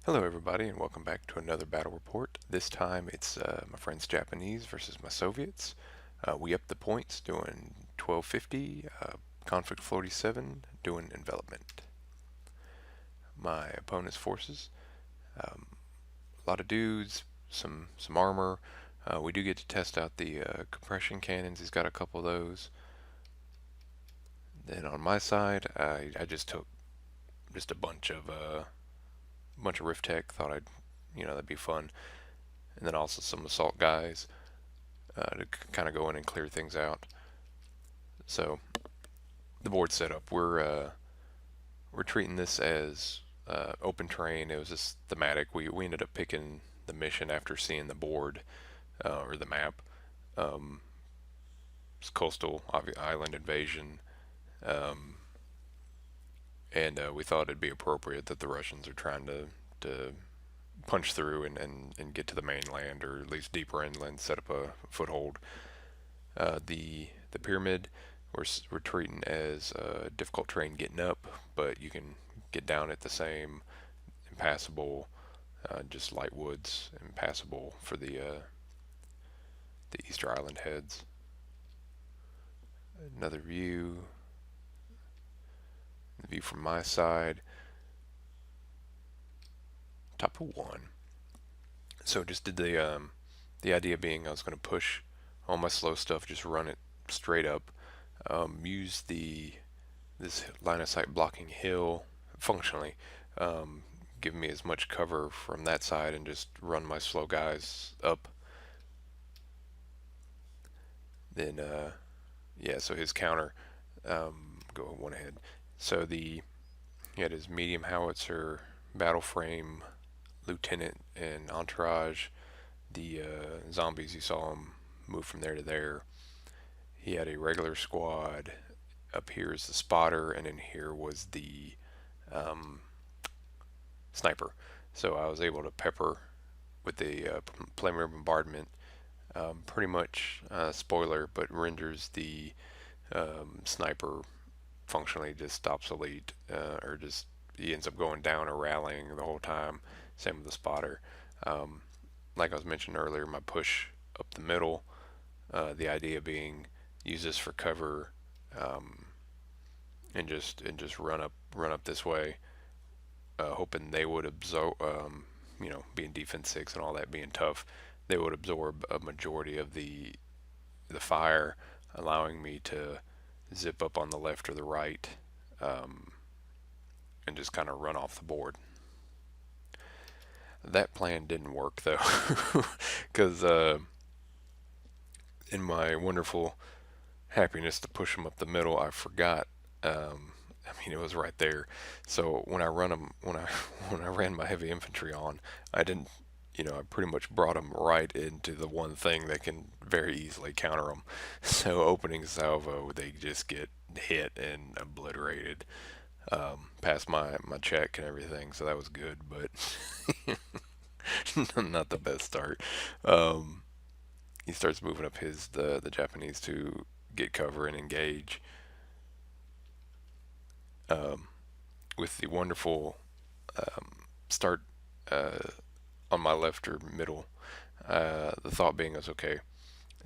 Hello everybody and welcome back to another battle report. This time it's my friends Japanese versus my Soviets. We upped the points doing 1250, Conflict 47, doing envelopment. My opponent's forces, a lot of dudes, some armor. We do get to test out the compression cannons. He's got a couple of those. Then on my side, I just took just a bunch of Rift Tech. Thought that'd be fun. And then also some assault guys to kind of go in and clear things out. So the board setup, we're treating this as open terrain. It was just thematic. We ended up picking the mission after seeing the board or the map. Um, it's coastal island invasion, um, and we thought it'd be appropriate that the Russians are trying to punch through and get to the mainland or at least deeper inland, set up a foothold. The pyramid we're treating as difficult terrain getting up, but you can get down at the same impassable, just light woods, impassable for the Easter Island heads. Another view, the view from my side, top of one. So just did the idea being I was going to push all my slow stuff, just run it straight up, use this line of sight blocking hill functionally, um, give me as much cover from that side and just run my slow guys up. Then yeah, so his counter, go one ahead. So he had his medium howitzer, battle frame, lieutenant, and entourage. The zombies, you saw him move from there to there. He had a regular squad. Up here is the spotter, and in here was the um, sniper. So I was able to pepper with the preliminary bombardment. Pretty much spoiler, but renders the sniper functionally just obsolete, or just he ends up going down or rallying the whole time. Same with the spotter. Um, like I was mentioning earlier, my push up the middle. The idea being use this for cover, um, and just run up this way, hoping they would absorb. Being defense six and all that being tough, they would absorb a majority of the fire, allowing me to zip up on the left or the right, um, and just kind of run off the board. That plan didn't work though, because in my wonderful happiness to push them up the middle, I forgot. I mean, it was right there. So when I ran my heavy infantry on, I didn't. I pretty much brought them right into the one thing that can very easily counter them. So opening salvo, they just get hit and obliterated, past my check and everything. So that was good, but not the best start. Um, he starts moving up the Japanese to get cover and engage, um, with the wonderful start on my left or middle. The thought being is okay,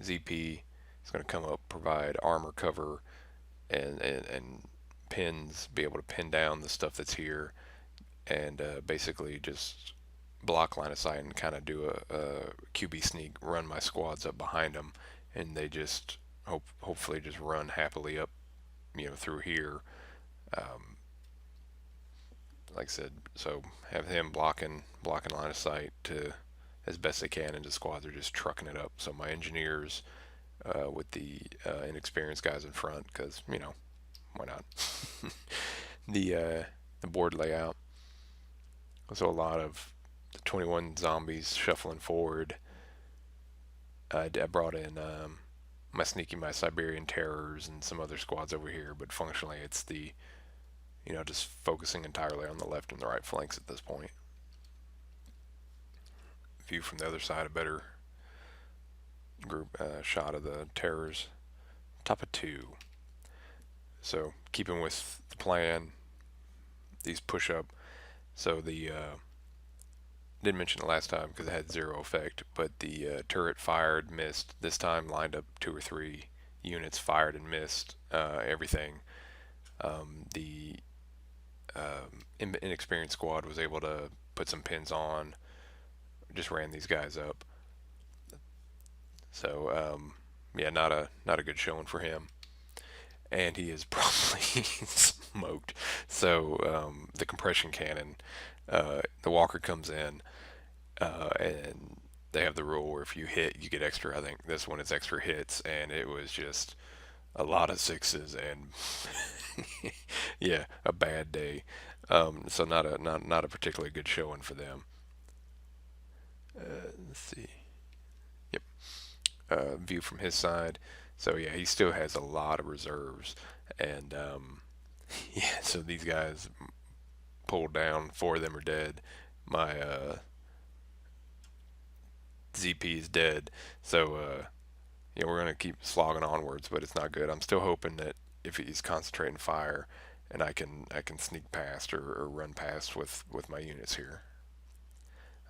ZP is going to come up, provide armor cover and pins, be able to pin down the stuff that's here, and basically just block line of sight and kind of do a QB sneak, run my squads up behind them, and they just hopefully just run happily up, through here. Um, like I said, so have him blocking line of sight to as best they can, and the squads are just trucking it up. So my engineers, with the inexperienced guys in front, because why not? The board layout. So a lot of the 21 zombies shuffling forward. I brought in my Siberian terrors and some other squads over here, but functionally it's the just focusing entirely on the left and the right flanks at this point. View from the other side, a better group shot of the terrors. Top of two. So keeping with the plan, these push up. So didn't mention it last time because it had zero effect, but the turret fired, missed. This time lined up two or three units, fired and missed everything. The inexperienced squad was able to put some pins on, just ran these guys up. So yeah, not a good showing for him, and he is probably smoked. So the compression cannon, the walker comes in, and they have the rule where if you hit, you get extra. I think this one is extra hits, and it was just a lot of sixes and yeah, a bad day. So not a particularly good showing for them. Let's see. Yep. View from his side. So yeah, he still has a lot of reserves, and yeah. So these guys pulled down. Four of them are dead. My ZP is dead. So yeah, we're gonna keep slogging onwards, but it's not good. I'm still hoping that if he's concentrating fire, and I can sneak past or run past with my units here.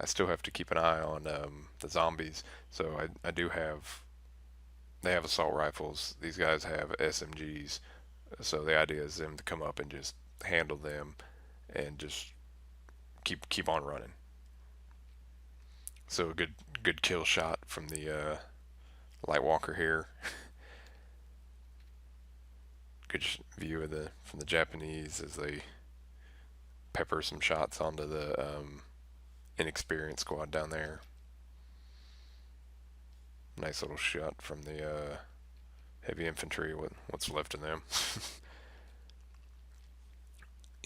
I still have to keep an eye on the zombies. So I do have they have assault rifles. These guys have SMGs. So the idea is them to come up and just handle them and just keep on running. So a good kill shot from the light walker here. Good view of the from the Japanese as they pepper some shots onto the inexperienced squad down there. Nice little shot from the heavy infantry, what's left of them.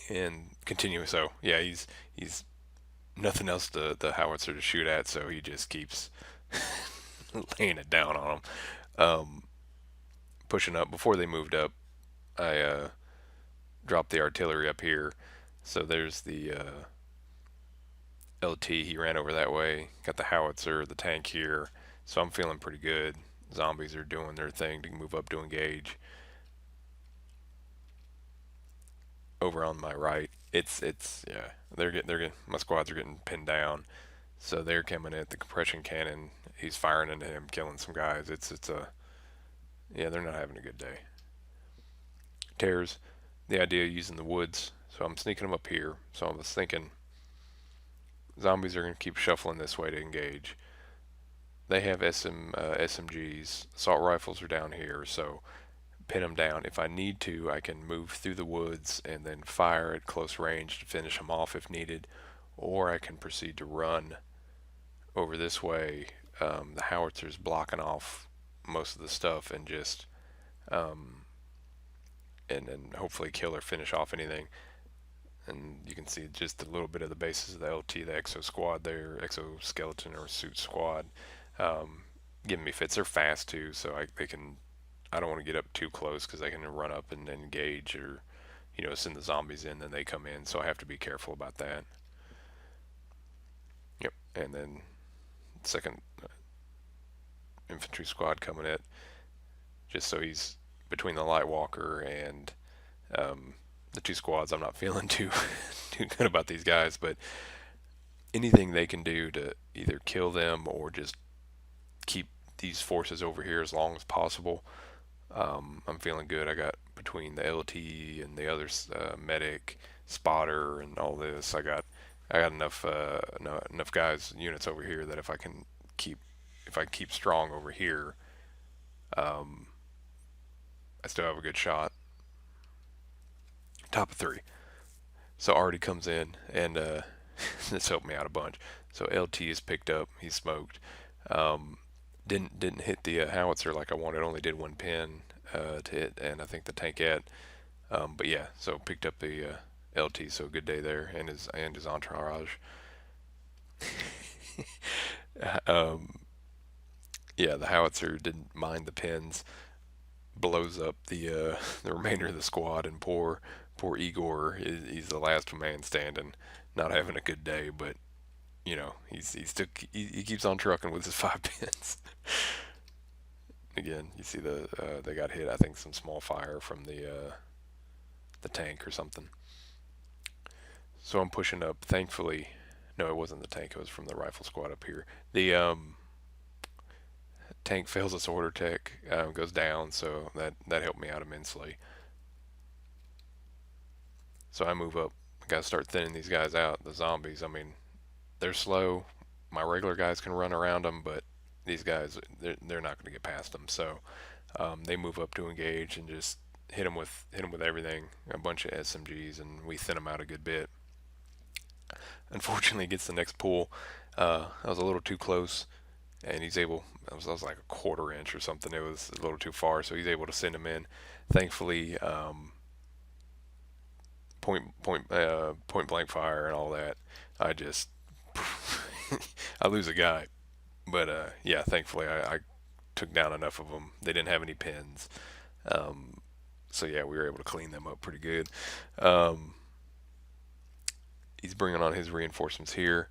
And continue. So yeah, he's nothing else the howitzer to shoot at, so he just keeps laying it down on them. Um, Pushing up before they moved up, I dropped the artillery up here. So there's the LT. He ran over that way. Got the howitzer, the tank here. So I'm feeling pretty good. Zombies are doing their thing to move up to engage. Over on my right, it's yeah, they're getting my squads are getting pinned down. So they're coming at the compression cannon. He's firing into him, killing some guys. It's a yeah, they're not having a good day. Tears, the idea of using the woods. So I'm sneaking them up here. So I was thinking zombies are going to keep shuffling this way to engage. They have SMGs. Assault rifles are down here, so pin them down. If I need to, I can move through the woods and then fire at close range to finish them off if needed, or I can proceed to run over this way. The howitzer's blocking off most of the stuff and just um, and hopefully kill or finish off anything. And you can see just a little bit of the bases of the LT, the Exo Squad there, Exoskeleton or Suit Squad, um, giving me fits. They're fast too, so they can. I don't want to get up too close because they can run up and engage or, send the zombies in, then they come in. So I have to be careful about that. Yep. And then second infantry squad coming in, just so he's between the light walker and um, the two squads. I'm not feeling too good about these guys, but anything they can do to either kill them or just keep these forces over here as long as possible. I'm feeling good. I got between the LT and the other medic, spotter, and all this. I got enough enough guys units over here that keep if I can keep strong over here, um, I still have a good shot. Top of three. So Artie comes in and this helped me out a bunch. So LT is picked up. He's smoked. Um, didn't hit the howitzer like I wanted. Only did one pin to hit, and I think the tankette. But yeah, so picked up the LT. So good day there, and his entourage. um, yeah, the howitzer didn't mind the pins. Blows up the the remainder of the squad, and poor Igor. He's the last man standing, not having a good day, but he's still he keeps on trucking with his five pins. Again, you see they got hit. I think some small fire from the tank or something. So I'm pushing up. Thankfully, No, it wasn't the tank. It was from the rifle squad up here. The tank fails its order tech, goes down, so that helped me out immensely. So I move up. I gotta start thinning these guys out. The zombies. I mean, they're slow. My regular guys can run around them, but these guys, they're not going to get past them. So they move up to engage and just hit them with everything, a bunch of SMGs, and we thin them out a good bit. Unfortunately, he gets the next pull. I was a little too close, and he's able. I was like a quarter inch or something. It was a little too far, so he's able to send him in. Thankfully, point blank fire and all that. I just I lose a guy, but yeah, thankfully I took down enough of them. They didn't have any pins, um, so yeah, we were able to clean them up pretty good. Um, he's bringing on his reinforcements here.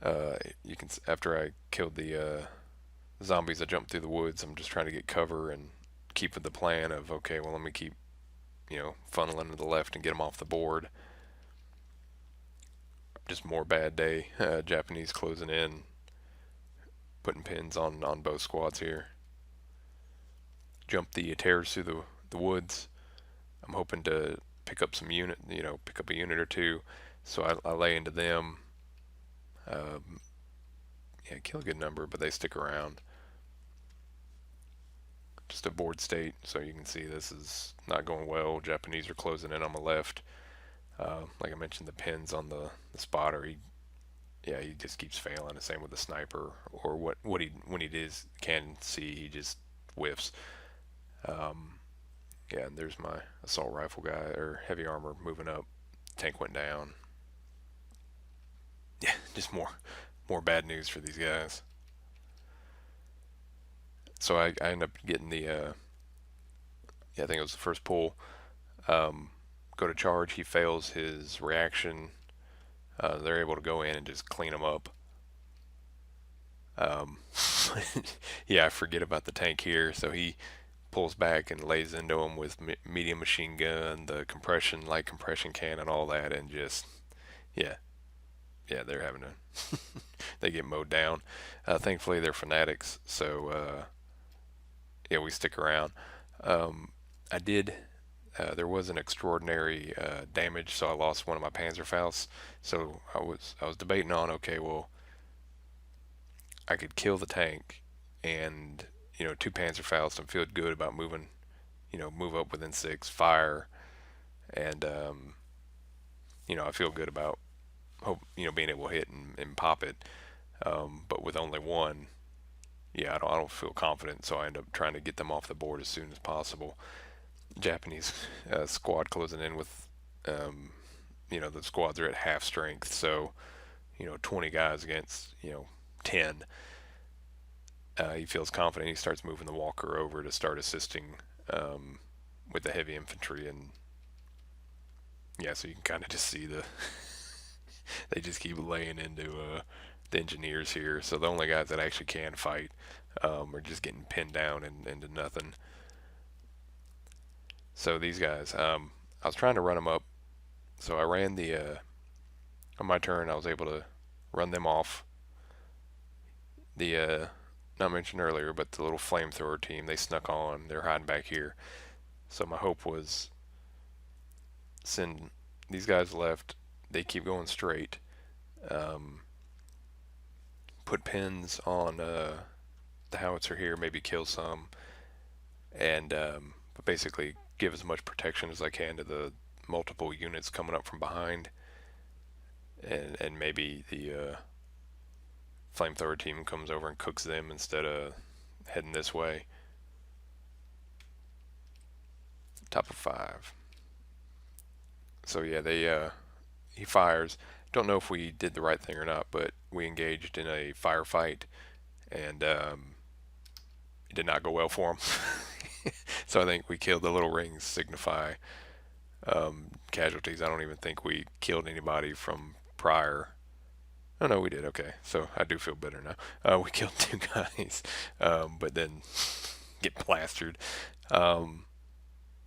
You can after I killed the zombies, I jumped through the woods. I'm just trying to get cover and keep with the plan of okay, well let me keep funneling to the left and get them off the board. Just more bad day. Japanese closing in, putting pins on both squads here. Jump the terrors through the woods. I'm hoping to pick up some unit, pick up a unit or two. So I lay into them. Um, yeah, kill a good number, but they stick around. Just a board state, so you can see this is not going well. Japanese are closing in on my left. Like I mentioned, the pins on the spotter. He just keeps failing. The same with the sniper, or what he when he can see, he just whiffs. Um, yeah, and there's my assault rifle guy or heavy armor moving up. Tank went down. Yeah, just more bad news for these guys. So I end up getting the yeah, I think it was the first pull. Um, Go to charge, he fails his reaction. They're able to go in and just clean him up. Um, yeah, I forget about the tank here, so he pulls back and lays into him with medium machine gun, the light compression can, and all that, and just yeah, yeah, they're having to they get mowed down. Thankfully, they're fanatics, so yeah, we stick around. Um, I did. There was an extraordinary damage, so I lost one of my Panzerfaust. So I was debating on okay, well, I could kill the tank and two Panzerfaust and feel good about moving, move up within six, fire, and I feel good about hope being able to hit and pop it. But with only one, yeah, I don't feel confident, so I end up trying to get them off the board as soon as possible. Japanese squad closing in with, um, the squads are at half strength, so 20 guys against 10. He feels confident. He starts moving the walker over to start assisting um, with the heavy infantry, and yeah, so you can kind of just see they just keep laying into the engineers here. So the only guys that actually can fight are just getting pinned down and into nothing. So these guys, I was trying to run them up. So I ran on my turn. I was able to run them off. The not mentioned earlier, but the little flamethrower team, they snuck on. They're hiding back here. So my hope was send these guys left. They keep going straight. Um, put pins on the howitzer here, maybe kill some, and but basically give as much protection as I can to the multiple units coming up from behind, and maybe the flamethrower team comes over and cooks them instead of heading this way. Top of 5. So yeah, he fires. Don't know if we did the right thing or not, but we engaged in a firefight, and it did not go well for him. So I think we killed the little rings signify casualties. I don't even think we killed anybody from prior. Oh no, we did. Okay, so I do feel better now. We killed 2 guys, but then get plastered. Um,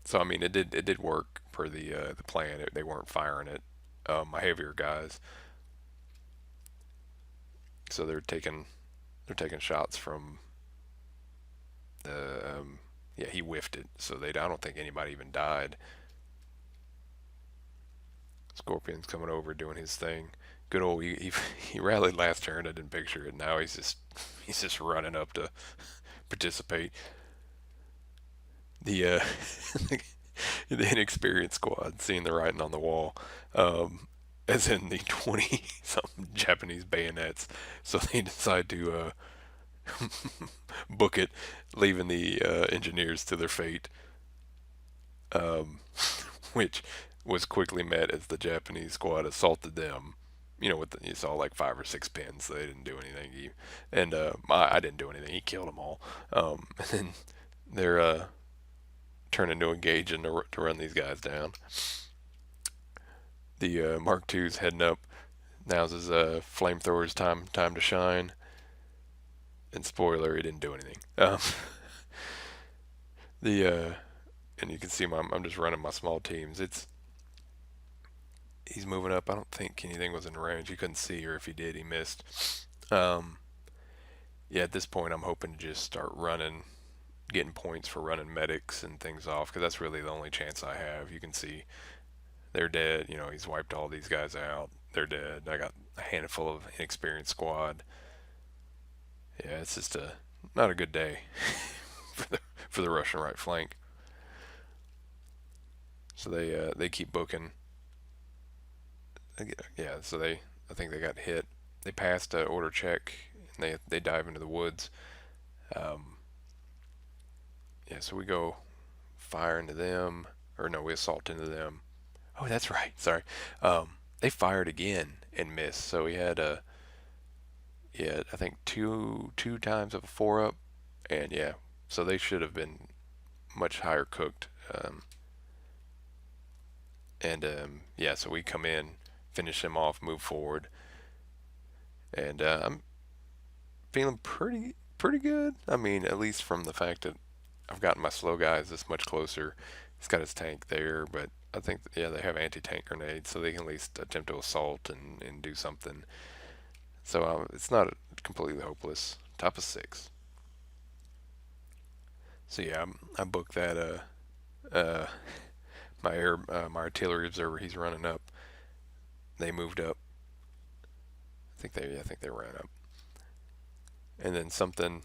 so I mean, it did work per the plan. They weren't firing it. My heavier guys, so they're taking shots from the yeah, he whiffed it, so I don't think anybody even died. Scorpion's coming over doing his thing. Good old he rallied last turn. I didn't picture it. Now he's just running up to participate. The the inexperienced squad seeing the writing on the wall, as in the 20 something Japanese bayonets. So they decide to book it, leaving the engineers to their fate, um, which was quickly met as the Japanese squad assaulted them. You saw like 5 or 6 pins, so they didn't do anything. And I didn't do anything. He killed them all. And then they're turning to engage and to run these guys down. The Mark II's heading up. Now's his flamethrower's time to shine. And spoiler, he didn't do anything. The and you can see I'm just running my small teams. He's moving up. I don't think anything was in range. He couldn't see, or if he did, he missed. Um, yeah, at this point, I'm hoping to just start running, getting points for running medics and things off, because that's really the only chance I have. You can see they're dead. He's wiped all these guys out. They're dead. I got a handful of inexperienced squad. Yeah, it's just not a good day for the Russian right flank. So they keep booking. Yeah, so I think they got hit. They passed a order check and they dive into the woods. Um, yeah, so we go fire into them, or no, we assault into them. Oh, that's right. Sorry. They fired again and missed. So he had I think two times of a 4-up, and yeah, so they should have been much higher cooked. And yeah, so we come in, finish them off, move forward, and I'm feeling pretty good. I mean, at least from the fact that I've gotten my slow guys this much closer. He's got his tank there, but I think yeah they have anti-tank grenades, so they can at least attempt to assault and do something. So it's not completely hopeless. Top of 6. So yeah, I booked that. Uh, my artillery observer, he's running up. They moved up. I think they ran up. And then something,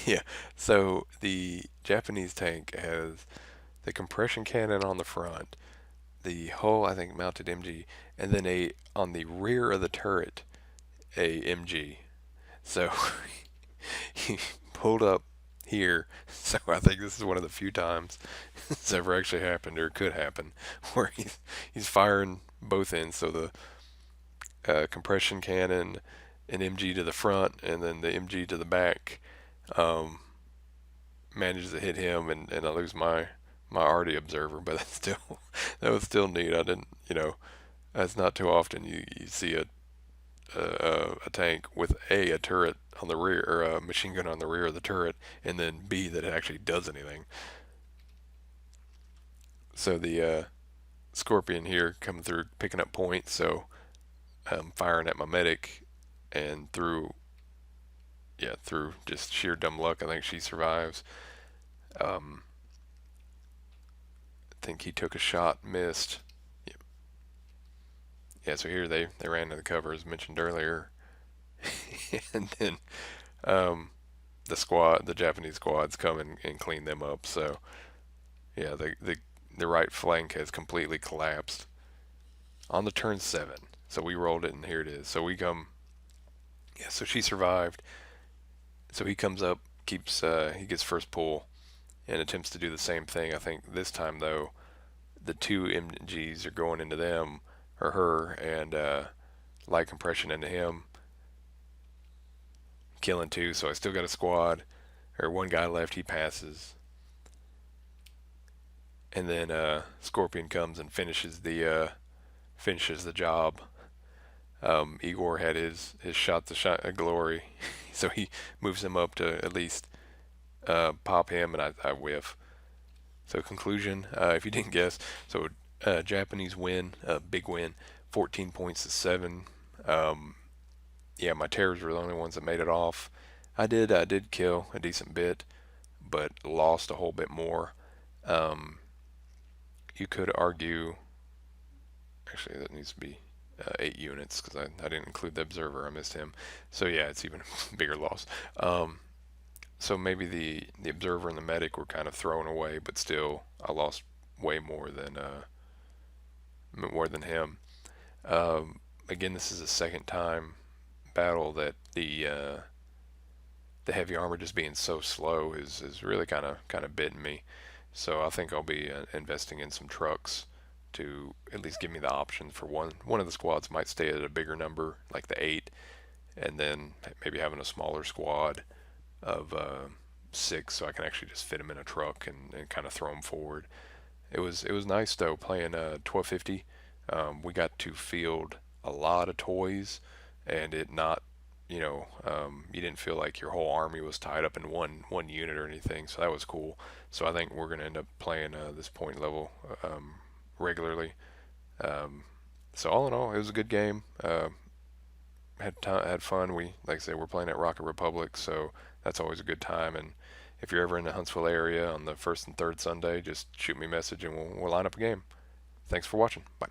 yeah. So the Japanese tank has the compression cannon on the front, the whole I think mounted MG, and then a on the rear of the turret a MG. So he pulled up here. So I think this is one of the few times it's ever actually happened, or could happen, where he's firing both ends. So the compression cannon, an MG to the front, and then the MG to the back, um, manages to hit him, and I lose my arty observer. But that's still that was still neat. I didn't, that's not too often you see a tank with a turret on the rear, or a machine gun on the rear of the turret, and then B, that it actually does anything. So the Scorpion here coming through picking up points, so I'm firing at my medic, and through just sheer dumb luck, I think she survives. Um, I think he took a shot, missed. Yeah, yeah, so here they ran to the cover as mentioned earlier, and then um, the Japanese squads come and clean them up. So yeah, the right flank has completely collapsed on the turn 7. So we rolled it, and here it is. So we come, yeah. So she survived. So he comes up, he gets first pull, and attempts to do the same thing. I think this time though, the 2 MGs are going into them or her, and light compression into him, killing 2. So I still got a squad, or one guy left. He passes, and then Scorpion comes and finishes the job. Igor had his shot to shot glory, so he moves him up to at least pop him, and I whiff. So conclusion, if you didn't guess, so Japanese win, big win, 14 points to 7. yeah, my terrors were the only ones that made it off. I did kill a decent bit, but lost a whole bit more. Um, you could argue, actually, that needs to be 8 units because I didn't include the observer. I missed him. So yeah, it's even a bigger loss. Um, so maybe the observer and the medic were kind of thrown away, but still, I lost way more than him. Again, this is the second time battle that the heavy armor just being so slow is really kind of bitten me. So I think I'll be investing in some trucks to at least give me the option for one of the squads might stay at a bigger number, like the 8, and then maybe having a smaller squad of 6, so I can actually just fit them in a truck and kind of throw them forward. It was nice though playing 1250. We got to field a lot of toys, and it not you didn't feel like your whole army was tied up in one unit or anything. So that was cool. So I think we're gonna end up playing this point level regularly. Um, so all in all, it was a good game. Had fun. Like I said, we're playing at Rocket Republic, so that's always a good time. And if you're ever in the Huntsville area on the first and third Sunday, just shoot me a message and we'll line up a game. Thanks for watching. Bye.